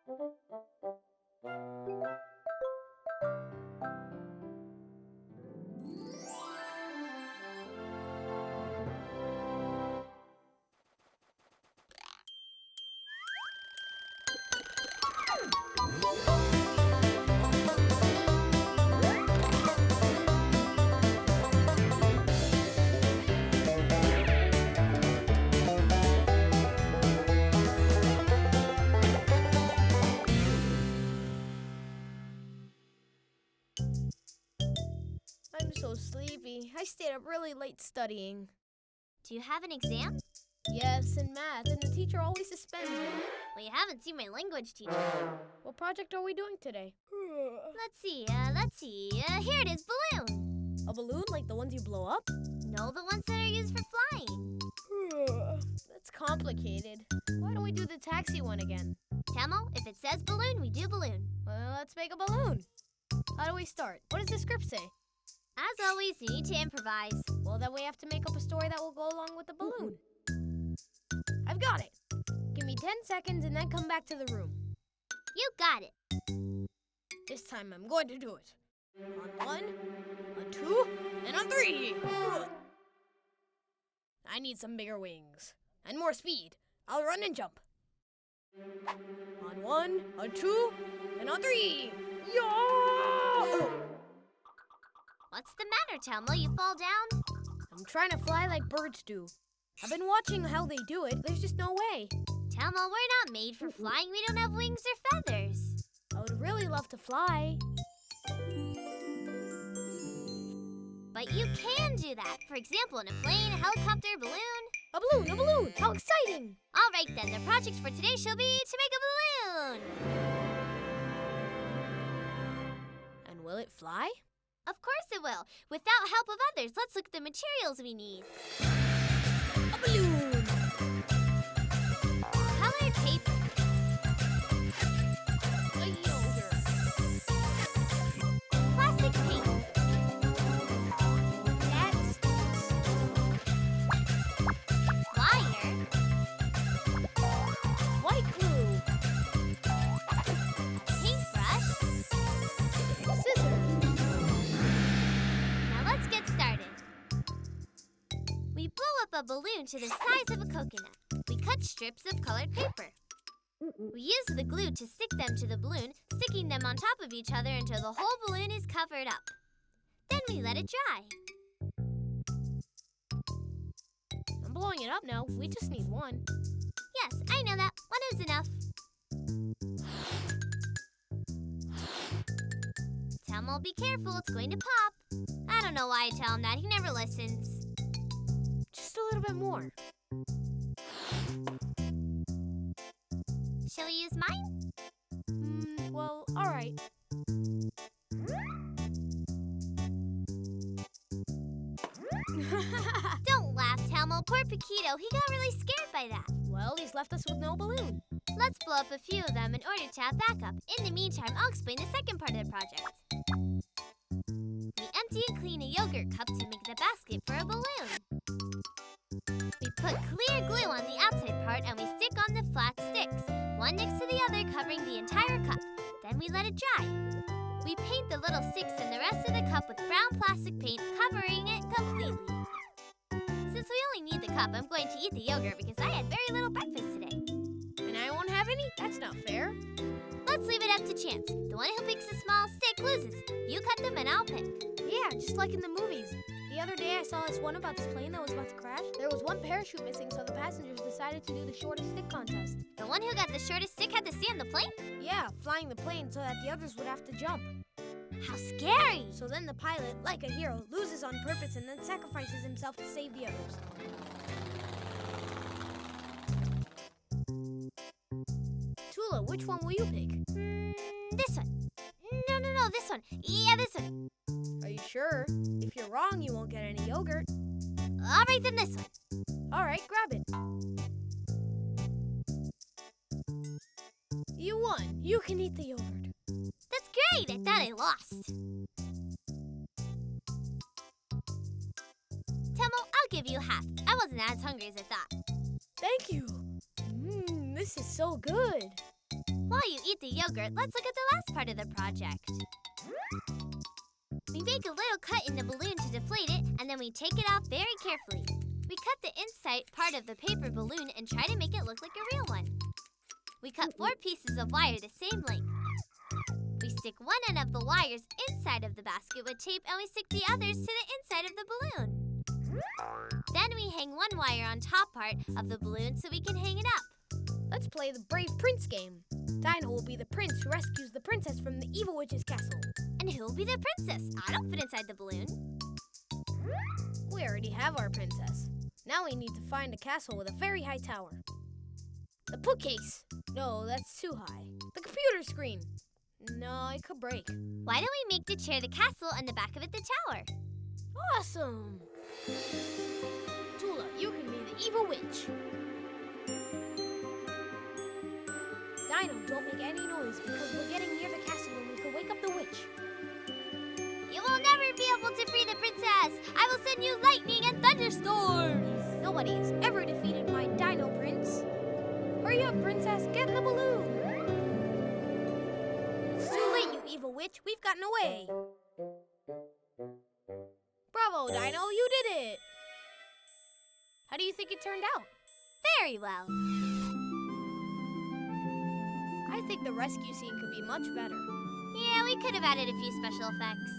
I'm so sleepy. I stayed up really late studying. Do you have an exam? Yes, in math, and the teacher always suspends me. Well, you haven't seen my language teacher. What project are we doing today? Let's see. Here it is, balloon. A balloon like the ones you blow up? No, the ones that are used for flying. That's complicated. Why don't we do the taxi one again? Telmo, if it says balloon, we do balloon. Well, let's make a balloon. How do we start? What does the script say? As always, you need to improvise. Well, then we have to make up a story that will go along with the balloon. I've got it. Give me 10 seconds and then come back to the room. You got it. This time I'm going to do it. On 1, on 2, and on 3. I need some bigger wings. And more speed. I'll run and jump. On 1, on 2, and on 3. Yo! What's the matter, Telmo? You fall down? I'm trying to fly like birds do. I've been watching how they do it. There's just no way. Telmo, we're not made for flying. We don't have wings or feathers. I would really love to fly. But you can do that. For example, in a plane, a helicopter, balloon. A balloon, a balloon! How exciting! All right, then. The project for today shall be to make a balloon. And will it fly? Of course it will. Without help of others, let's look at the materials we need. A balloon! Colored paper. A yogurt. Plastic paint. That's Wire. white glue. Paintbrush. Scissors. Now let's get started. We blow up a balloon to the size of a coconut. We cut strips of colored paper. We use the glue to stick them to the balloon, sticking them on top of each other until the whole balloon is covered up. Then we let it dry. I'm blowing it up now. We just need one. Yes, I know that. One is enough. Telmo, be careful. It's going to pop. I don't know why I tell him that. He never listens. Just a little bit more. Shall we use mine? Well, all right. Don't laugh, Telmo. Poor Paquito. He got really scared by that. Well, he's left us with no balloon. Let's blow up a few of them in order to have backup. In the meantime, I'll explain the second part of the project. We empty and clean a yogurt cup to make the basket for a balloon. We put clear glue on the outside part and we stick on the flat sticks, one next to the other, covering the entire cup. Then we let it dry. We paint the little sticks and the rest of the cup with brown plastic paint, covering it completely. Since we only need the cup, I'm going to eat the yogurt because I had very little breakfast today. And I won't have any? That's not fair. Let's leave it up to chance. The one who picks a small stick loses. You cut them and I'll pick. Yeah, just like in the movies. The other day I saw this one about this plane that was about to crash. There was one parachute missing, so the passengers decided to do the shortest stick contest. The one who got the shortest stick had to stay on the plane? Yeah, flying the plane so that the others would have to jump. How scary! So then the pilot, like a hero, loses on purpose and then sacrifices himself to save the others. Tula, which one will you pick? This one. No, this one. Yeah, this one. Are you sure? If you're wrong, you won't get any yogurt. All right, then this one. All right, grab it. You won. You can eat the yogurt. That's great. I thought I lost. Telmo, I'll give you half. I wasn't as hungry as I thought. Thank you. This is so good. While you eat the yogurt, let's look at the last part of the project. We make a little cut in the balloon to deflate it, and then we take it off very carefully. We cut the inside part of the paper balloon and try to make it look like a real one. We cut 4 pieces of wire the same length. We stick one end of the wires inside of the basket with tape, and we stick the others to the inside of the balloon. Then we hang one wire on top part of the balloon so we can hang it up. Let's play the Brave Prince game. Dino will be the prince who rescues the princess from the evil witch's castle. And who will be the princess? I don't fit inside the balloon. We already have our princess. Now we need to find a castle with a very high tower. The bookcase. No, that's too high. The computer screen. No, it could break. Why don't we make the chair the castle and the back of it the tower? Awesome! Tula, you can be the evil witch. Dino, don't make any noise because we're getting near the castle and we could wake up the witch. You will never be able to free the princess! I will send you lightning and thunderstorms! Nobody has ever defeated my Dino Prince. Hurry up, princess, get in the balloon! It's too late, you evil witch. We've gotten away. Bravo, Dino, you did it! How do you think it turned out? Very well. I think the rescue scene could be much better. Yeah, we could have added a few special effects.